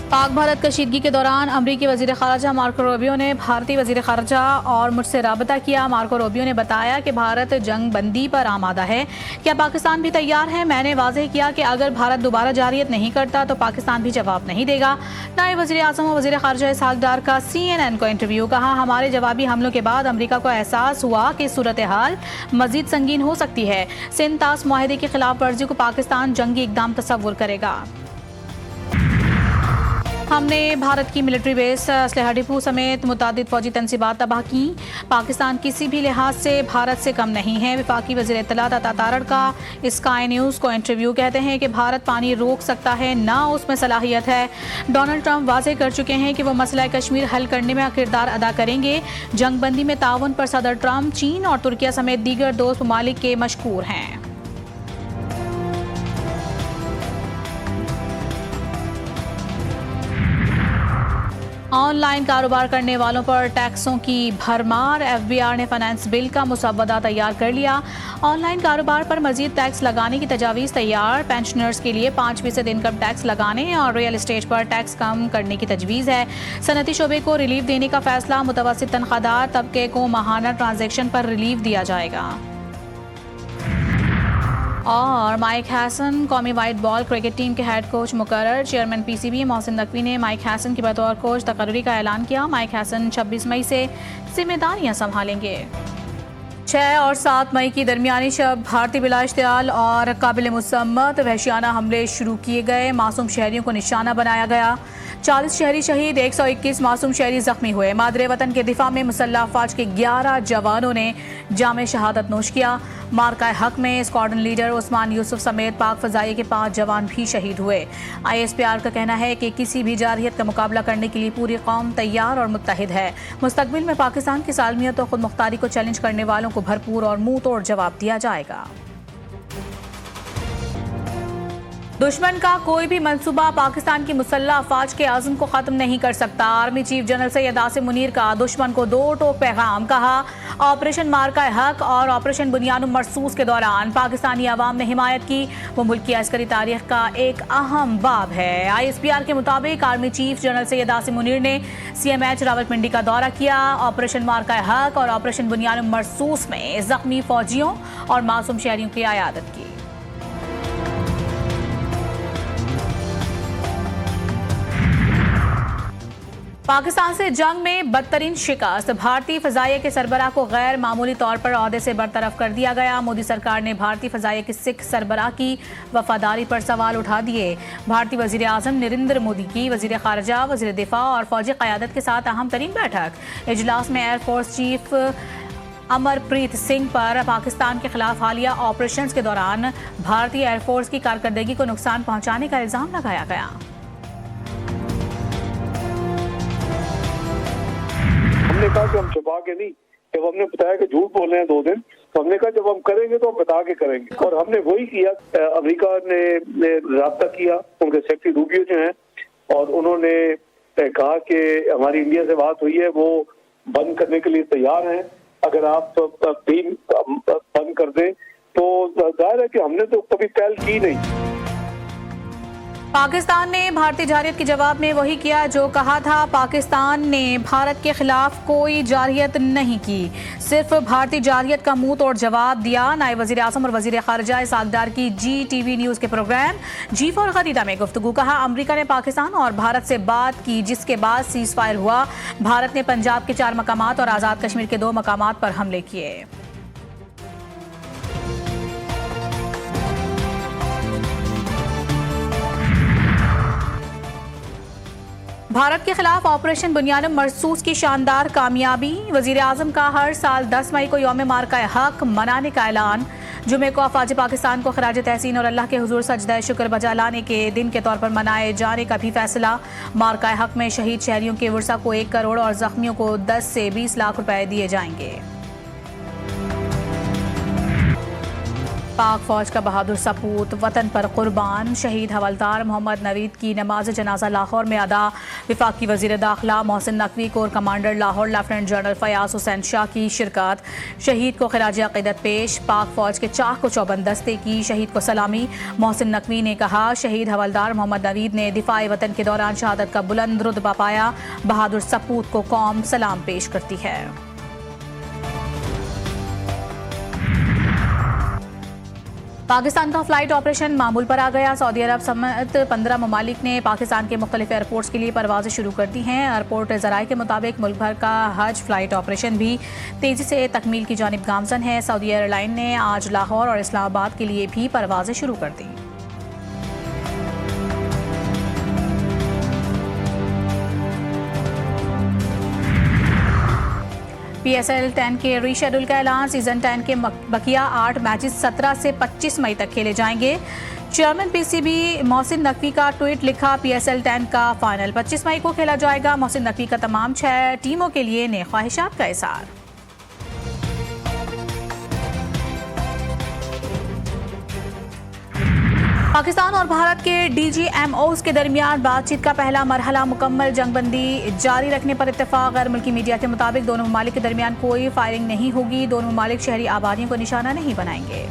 पाक भारत कशीदगी के दौरान अमरीकी वजीर खारजा मार्को रूबियो ने भारतीय वजीर खारजा और मुझसे राबता किया। मार्को रूबियो ने बताया कि भारत जंग बंदी पर आमादा है। क्या पाकिस्तान भी तैयार है? मैंने वाज़ेह किया कि अगर भारत दोबारा जारियत नहीं करता तो पाकिस्तान भी जवाब नहीं देगा। नायब वजीर आज़म और वजीर खारजा इसहाक डार का CNN को इंटरव्यू। कहा, हमारे जवाबी हमलों के बाद अमरीका को एहसास हुआ कि सूरत हाल मजीद संगीन हो सकती है। सिंध तास मुआहदे की खिलाफ वर्जी को पाकिस्तान जंगी इकदाम तस्वुर करेगा। हमने भारत की मिलिट्री बेस, असलहा डिपो समेत मुतादिद फौजी तनसीबात तबाह की। पाकिस्तान किसी भी लिहाज से भारत से कम नहीं है। वफाकी वज़ीर इत्तलात अता तारड़ का स्काई न्यूज़ को इंटरव्यू। कहते हैं कि भारत पानी रोक सकता है, ना उसमें सलाहियत है। डोनाल्ड ट्रंप वाज़ेह कर चुके हैं कि वो मसला कश्मीर हल करने में किरदार अदा करेंगे। जंग बंदी में ताउन पर सदर ट्रंप चीन और तुर्किया समेत दीगर दोस्त ममालिक के मशकूर हैं। ऑनलाइन कारोबार करने वालों पर टैक्सों की भरमार। FBR ने फाइनेंस बिल का मुसवदा तैयार कर लिया। ऑनलाइन कारोबार पर मजीद टैक्स लगाने की तजावीज़ तैयार। पेंशनर्स के लिए 5% इनकम टैक्स लगाने और रियल एस्टेट पर टैक्स कम करने की तजवीज़ है। सनती शोबे को रिलीफ देने का फैसला। मुतवस्सित तनख्वाहदार तबके को माहाना ट्रांजैक्शन पर रिलीफ दिया जाएगा। और माइक हैसन कौमी वाइट बॉल क्रिकेट टीम के हेड कोच मुकर्रर। चेयरमैन PCB मोहसिन नकवी ने माइक हैसन की बतौर कोच तकर्री का ऐलान किया। माइक हैसन 26 मई से जिम्मेदारियां संभालेंगे। 6 और 7 मई की दरमियानी शब भारतीय बिला इश्तियाल और काबिल मुसम्मत वहशियाना हमले शुरू किए गए। मासूम शहरियों को निशाना बनाया गया। 40 शहरी शहीद, 121 मासूम शहरी जख्मी हुए। मादरे वतन के दिफा में मुसल्लह अफवाज के 11 जवानों ने जामे शहादत नोश किया। मार्का हक में स्क्वाड्रन लीडर उस्मान यूसुफ समेत पाक फजाइये के 5 जवान भी शहीद हुए। ISPR का कहना है कि किसी भी जारहियत का मुकाबला करने के लिए पूरी कौम तैयार और मुत्तहिद है। मुस्तकबिल में पाकिस्तान की सालमियत और खुद मुख्तारी को चैलेंज करने वालों को भरपूर और मुंह तोड़ जवाब दिया जाएगा। दुश्मन का कोई भी मंसूबा पाकिस्तान की मुसल्लह अफवाज के आज़म को ख़त्म नहीं कर सकता। Army chief general Syed Asim Munir का दुश्मन को 2 टोक पैगाम। कहा, ऑपरेशन मार्का हक और ऑपरेशन बुनियानुम मरसूस के दौरान पाकिस्तानी अवाम ने हिमायत की। वो मुल्क की अस्करी तारीख का एक अहम बाब है। ISPR के मुताबिक army chief general Syed Asim Munir ने CMH रावलपिंडी का दौरा किया। ऑपरेशन मार्का हक और ऑपरेशन बुनियानुम मरसूस में जख्मी फौजियों और मासूम शहरियों की आयादत की। पाकिस्तान से जंग में बदतरीन शिकस्त। भारतीय फजाइये के सरबराह को गैर मामूली तौर पर ओहदे से बरतरफ कर दिया गया। मोदी सरकार ने भारतीय फजाइये के सिख सरबराह की वफादारी पर सवाल उठा दिए। भारतीय वजीर आज़म नरेंद्र मोदी की वजीर खारजा, वजीर दिफा और फौजी क़यादत के साथ अहम तरीन बैठक। इजलास में एयरफोर्स चीफ अमरप्रीत सिंह पर पाकिस्तान के खिलाफ हालिया ऑपरेशंस के दौरान भारतीय एयरफोर्स की कारकर्दगी को नुकसान पहुंचाने का इल्जाम लगाया गया। हमने कहा कि हम छुपा के नहीं, जब हमने बताया कि झूठ बोल रहे हैं 2 दिन, तो हमने कहा जब हम करेंगे तो हम बता के करेंगे। और हमने वही किया। अमेरिका ने राब्ता किया, उनके सेक्रेटरी रूबियो जो हैं, और उन्होंने कहा कि हमारी इंडिया से बात हुई है, वो बंद करने के लिए तैयार हैं। अगर आप टीम बंद कर दें तो जाहिर है कि हमने तो कभी पहल की नहीं। पाकिस्तान ने भारतीय जारहियत के जवाब में वही किया जो कहा था। पाकिस्तान ने भारत के खिलाफ कोई जारहियत नहीं की, सिर्फ भारतीय जारहियत का मुंह तोड़ जवाब दिया। नायब वजीर आज़म और वजीर खारजा इसहाक डार की GTV न्यूज़ के प्रोग्राम जी फॉर खरीदा में गुफ्तगू। कहा, अमरीका ने पाकिस्तान और भारत से बात की, जिसके बाद सीज फायर हुआ। भारत ने पंजाब के 4 मकामात और आज़ाद कश्मीर के 2 मकामात पर हमले किए। भारत के खिलाफ ऑपरेशन बुनियानुम मरसूस की शानदार कामयाबी। वजीर आज़म का हर साल 10 मई को यौम मार्का हक मनाने का ऐलान। जुमे को अफवाज पाकिस्तान को खराज तहसीन और अल्लाह के हुजूर सजदा शुक्र बजा लाने के दिन के तौर पर मनाए जाने का भी फैसला। मार्का हक में शहीद शहरियों के वर्सा को 1 करोड़ और जख्मियों को 10 से 20 लाख रुपए दिए जाएंगे। पाक फौज का बहादुर सपूत वतन पर कुर्बान। शहीद हवलदार मोहम्मद नवीद की नमाज जनाजा लाहौर में अदा। वफाकी वजीर दाखिला Mohsin Naqvi corps commander Lahore lieutenant general Fayyaz Hussain Shah की शिरकत। शहीद को खिराज अकीदत पेश। पाक फौज के चाक को चौबंद दस्ते की शहीद को सलामी। मोहसिन नकवी ने कहा, शहीद हवलदार मोहम्मद नवीद ने दिफाए वतन के दौरान शहादत का बुलंद रुतबा पाया। बहादुर सपूत को कौम सलाम पेश करती है। पाकिस्तान का फ्लाइट ऑपरेशन मामूल पर आ गया। सऊदी अरब समेत 15 ममालिक ने पाकिस्तान के मुख्तलिफ एयरपोर्ट्स के लिए परवाजें शुरू कर दी हैं। एयरपोर्ट ज़राए के मुताबिक मुल्क भर का हज फ्लाइट ऑपरेशन भी तेज़ी से तकमील की जानिब गामजन है। सऊदी एयरलाइन ने आज लाहौर और इस्लामाबाद के लिए भी परवाजें शुरू कर दी। PSL 10 के रीशेड्यूल का ऐलान। सीजन 10 के बकिया 8 मैचेस 17 से 25 मई तक खेले जाएंगे। चेयरमैन PCB मोहसिन नकवी का ट्वीट लिखा, PSL 10 का फाइनल 25 मई को खेला जाएगा। मोहसिन नकवी का तमाम 6 टीमों के लिए नए ख्वाहिशात का इज़हार। पाकिस्तान और भारत के DGMOs के दरमियान बातचीत का पहला मरहला मुकम्मल। जंगबंदी जारी रखने पर इत्तेफाक। गैर मुल्की मीडिया के मुताबिक दोनों ममालिक के दरमियान कोई फायरिंग नहीं होगी। दोनों ममालिक शहरी आबादियों को निशाना नहीं बनाएंगे।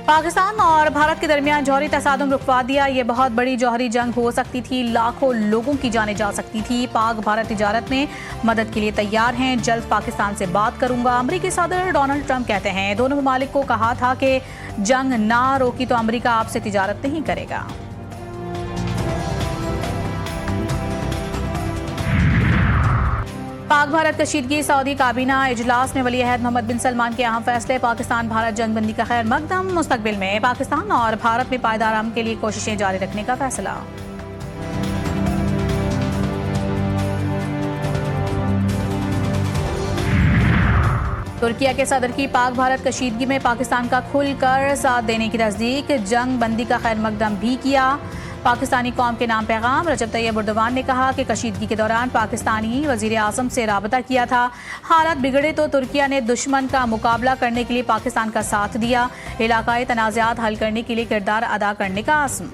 पाकिस्तान और भारत के दरमियान जौहरी तसादुम रुकवा दिया। ये बहुत बड़ी जौहरी जंग हो सकती थी। लाखों लोगों की जानें जा सकती थी। पाक भारत तिजारत में मदद के लिए तैयार हैं। जल्द पाकिस्तान से बात करूंगा। अमरीकी सदर डोनाल्ड ट्रंप कहते हैं, दोनों ममालिक को कहा था कि जंग ना रोकी तो अमरीका आपसे तिजारत नहीं करेगा। पाक भारत कशीदगी। सऊदी काबीना इजलास में वली अहद मोहम्मद बिन सलमान के अहम फैसले। पाकिस्तान भारत जंगबंदी का खैर मकदम। मुस्तकबिल में पाकिस्तान और भारत में पायदार अमन के लिए कोशिशें जारी रखने का फैसला। तुर्किया के सदर की पाक भारत कशीदगी में पाकिस्तान का खुलकर साथ देने की तस्दीक। जंग बंदी का खैर मकदम भी किया। पाकिस्तानी कौम के नाम पैगाम। रजब तैयब एर्दोगान ने कहा कि कशीदगी के दौरान पाकिस्तानी वजीर आज़म से राबता किया था। हालात बिगड़े तो तुर्किया ने दुश्मन का मुकाबला करने के लिए पाकिस्तान का साथ दिया। इलाकाई तनाज़ात हल करने के लिए किरदार अदा करने का आज़म।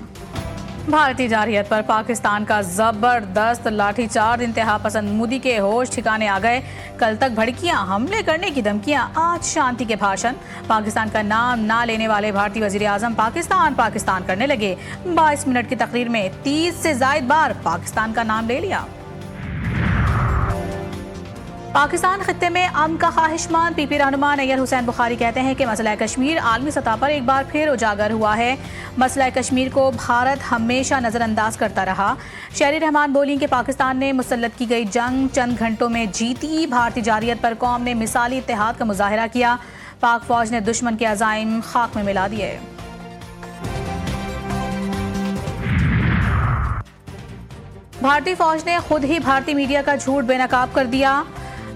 भारतीय जारहियत पर पाकिस्तान का जबरदस्त लाठीचार्ज। इंतहा पसंद मोदी के होश ठिकाने आ गए। कल तक भड़कियां, हमले करने की धमकियां, आज शांति के भाषण। पाकिस्तान का नाम ना लेने वाले भारतीय वजीर आजम पाकिस्तान पाकिस्तान करने लगे। 22 मिनट की तकरीर में 30 से जायद बार पाकिस्तान का नाम ले लिया। पाकिस्तान खित्ते में अमन का ख्वाहिशमंद। PP रहनुमा नैयर हुसैन बुखारी कहते हैं कि मसला कश्मीर आलमी सतह पर एक बार फिर उजागर हुआ है। मसला कश्मीर को भारत हमेशा नज़रअंदाज करता रहा। शहरी रहमान बोली कि पाकिस्तान ने मुसल्लत की गई जंग चंद घंटों में जीती। भारतीय जारहियत पर कौम ने मिसाली इत्तेहाद का मुजाहिरा किया। पाक फौज ने दुश्मन के अज़ाइम खाक में मिला दिए। भारतीय फौज ने खुद ही भारतीय मीडिया का झूठ बेनकाब कर दिया।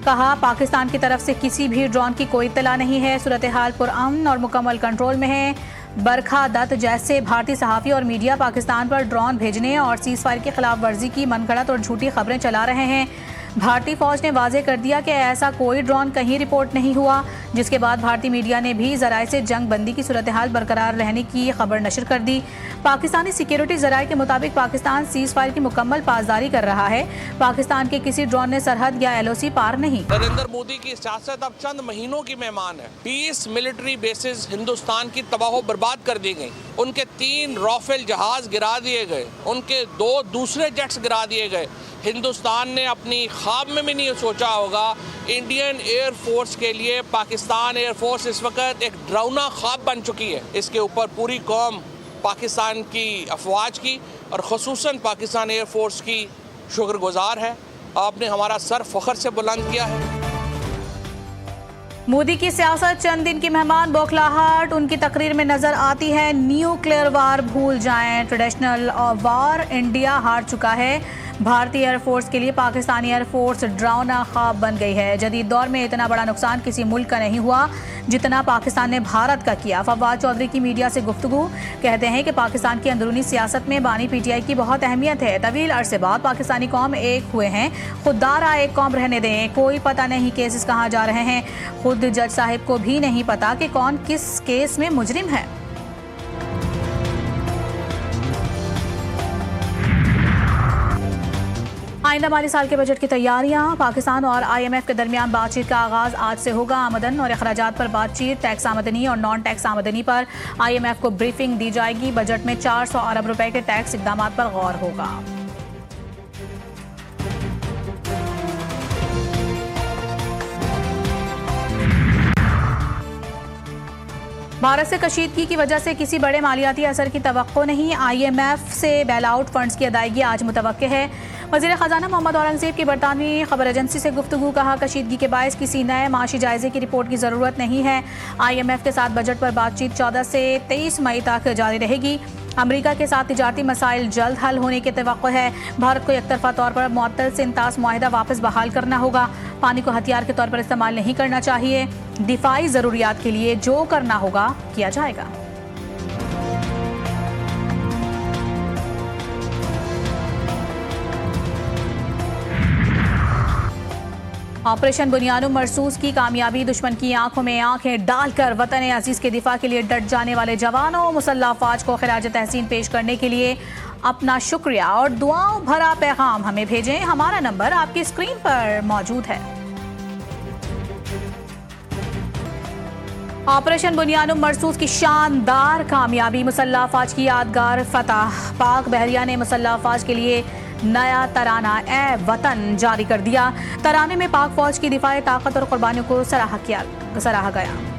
कहा, पाकिस्तान की तरफ से किसी भी ड्रोन की कोई इत्तला नहीं है। सूरत हाल पुरअमन और मुकम्मल कंट्रोल में है। बरखा दत्त जैसे भारतीय सहाफ़ी और मीडिया पाकिस्तान पर ड्रोन भेजने और सीज़ फायर की खिलाफ वर्जी की मनगढ़ंत और झूठी खबरें चला रहे हैं। भारतीय फौज ने वाज़ेह कर दिया कि ऐसा कोई ड्रोन कहीं रिपोर्ट नहीं हुआ, जिसके बाद भारतीय मीडिया ने भी ज़राए से जंग बंदी की सूरत हाल बरकरार रहने की खबर नशर कर दी। पाकिस्तानी सिक्योरिटी ज़राए के मुताबिक पाकिस्तान सीज़ फायर की मुकम्मल पासदारी कर रहा है। पाकिस्तान के किसी ड्रोन ने सरहद या LOC पार नहीं। नरेंद्र मोदी की सियासत अब चंद महीनों की मेहमान है। 20 मिलिट्री बेसिस हिंदुस्तान की तबाह बर्बाद कर दी गई। उनके 3 राफेल जहाज गिरा दिए गए। उनके 2 दूसरे जेट्स गिरा दिए गए। हिंदुस्तान ने अपनी ख्वाब में भी नहीं सोचा होगा इंडियन एयरफोर्स के लिए पाकिस्तान एयरफोर्स इस वक्त एक डरावना ख्वाब बन चुकी है। इसके ऊपर पूरी कौम पाकिस्तान की अफवाज की और ख़ुसूसन पाकिस्तान एयरफोर्स की शुक्रगुजार है। आपने हमारा सर फ़ख्र से बुलंद किया है। मोदी की सियासत चंद दिन की मेहमान। बौखलाहट उनकी तकरीर में नजर आती है। न्यूक्लियर वार भूल जाएं, ट्रेडिशनल वार इंडिया हार चुका है। भारतीय एयरफोर्स के लिए पाकिस्तानी एयरफोर्स डरावना ख्वाब बन गई है। जदीद दौर में इतना बड़ा नुकसान किसी मुल्क का नहीं हुआ जितना पाकिस्तान ने भारत का किया। फवाद चौधरी की मीडिया से गुफ्तगू, कहते हैं कि पाकिस्तान की अंदरूनी सियासत में बानी पीटीआई की बहुत अहमियत है। तवील अरसे बाद पाकिस्तानी कौम एक हुए हैं, खुददारा एक कौम रहने दें। कोई पता नहीं केसेस कहाँ जा रहे हैं। खुद जज साहिब को भी नहीं पता कि कौन किस केस में मुजरिम है। आइंदा माली साल के बजट की तैयारियां। पाकिस्तान और IMF के दरमियान बातचीत का आगाज आज से होगा। आमदन और अखराजात पर बातचीत, टैक्स आमदनी और नॉन टैक्स आमदनी पर IMF को ब्रीफिंग दी जाएगी। बजट में 400 अरब रुपए के टैक्स इकदाम पर गौर होगा। भारत से कशीदगी की वजह से किसी बड़े मालियाती असर की तवक्को नहीं। IMF से बेल आउट फंड्स की अदायगी आज मुतवक्के है। वज़ीर ख़जाना मोहम्मद औरंगज़ेब की बरतानवी खबर एजेंसी से गुफ्तगू, कहा कशीदगी के बायस किसी नए माशी जायजे की रिपोर्ट की ज़रूरत नहीं है। IMF के साथ बजट पर बातचीत 14 से 23 मई तक जारी रहेगी। अमेरिका के साथ तिजारती मसाइल जल्द हल होने की तवक्को है। भारत को एकतरफा तौर पर मुअत्तल से इंतास मुआहिदा वापस बहाल करना होगा। पानी को हथियार के तौर पर इस्तेमाल नहीं करना चाहिए। दिफाई ज़रूरियात के लिए जो करना होगा किया जाएगा। ऑपरेशन बुनियानुम मरसूस की कामयाबी, दुश्मन की आंखों में आंखें डालकर वतन अजीज के दिफा के लिए डट जाने वाले जवानों मुसल्लह अफवाज को खिराज तहसीन पेश करने के लिए अपना शुक्रिया और दुआओं भरा पैगाम हमें भेजें। हमारा नंबर आपकी स्क्रीन पर मौजूद है। ऑपरेशन बुनियानुम मरसूस की शानदार कामयाबी, मुसल्लह अफवाज की यादगार फतह। पाक बहरिया ने मुसल्लह अफवाज के लिए नया तराना ए वतन जारी कर दिया। तराने में पाक फौज की दिफाई ताकत और कुर्बानियों को सराहा गया।